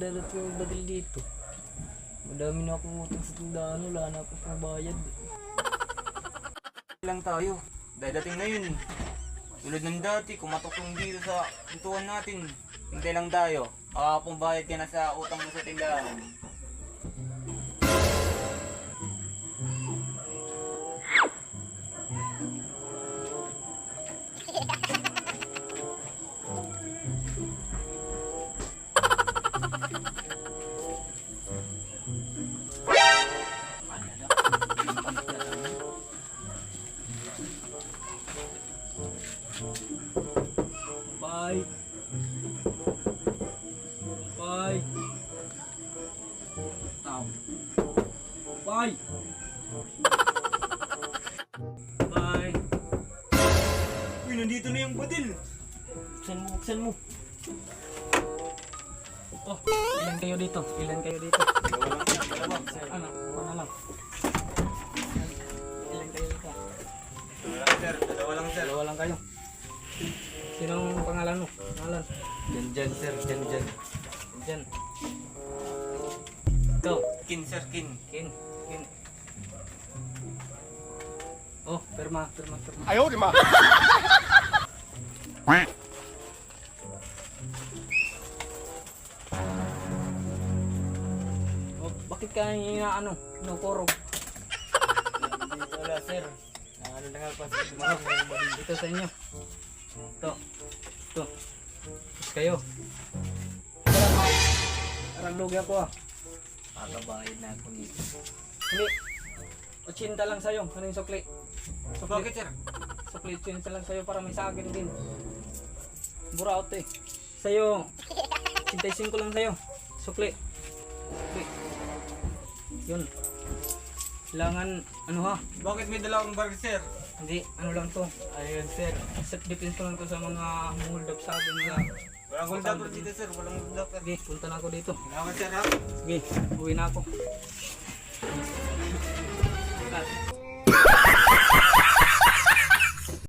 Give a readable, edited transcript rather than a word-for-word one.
dadating yung badil dito. Madami na akong utang sa tindahan, wala na akong pangbayad. Lang tayo. Dadating na yun. Tulad ng dati, kumatok yung dito sa pintuan natin. Hintay lang tayo. Makakapambayad ka na sa utang mo sa tindahan. Bye. Bye. Tao. Bye. Bye. Uy, nandito na yung badil. Buksan mo, buksan mo. Oh, ilan kayo dito? Ilan kayo dito? Dalawa. Ano? Ano lang? Ilan kayo dito? Dalawa lang, sir. Dalawa lang, sir. Dalawa lang kayo. Sinong pangalan mo? Pangalan? Dyan, sir. Dyan. Diyan. Ikaw. Kin, sir. Kin. Kin. Oh, pirma. Ayaw, di ma. Oh, bakit ka inaano? Kinukurog? Wala, sir. Ano na nga pa, sir. Ito sa inyo. Ito. Tapos kayo. Parang lugi ako ah. Kakabayad na ako nito. Hindi. 80 lang sa'yo. Ano yung sukli? Bakit, sir? Sukli 80 lang sa'yo para may saging din. Buraot eh. Sa'yo. 85 lang sa'yo. Sukli. Yun. Kailangan, ano ha? Bakit may dalawang bar, sir? Hindi, ano lang to. Ayun, sir. Set defense ko lang to sa mga hold up sa akin nila. Walang hold up dito, sir. Walang hold up, sir. Sige, punta na ako dito. Salamat, sir, ha? Sige, uwi na ako.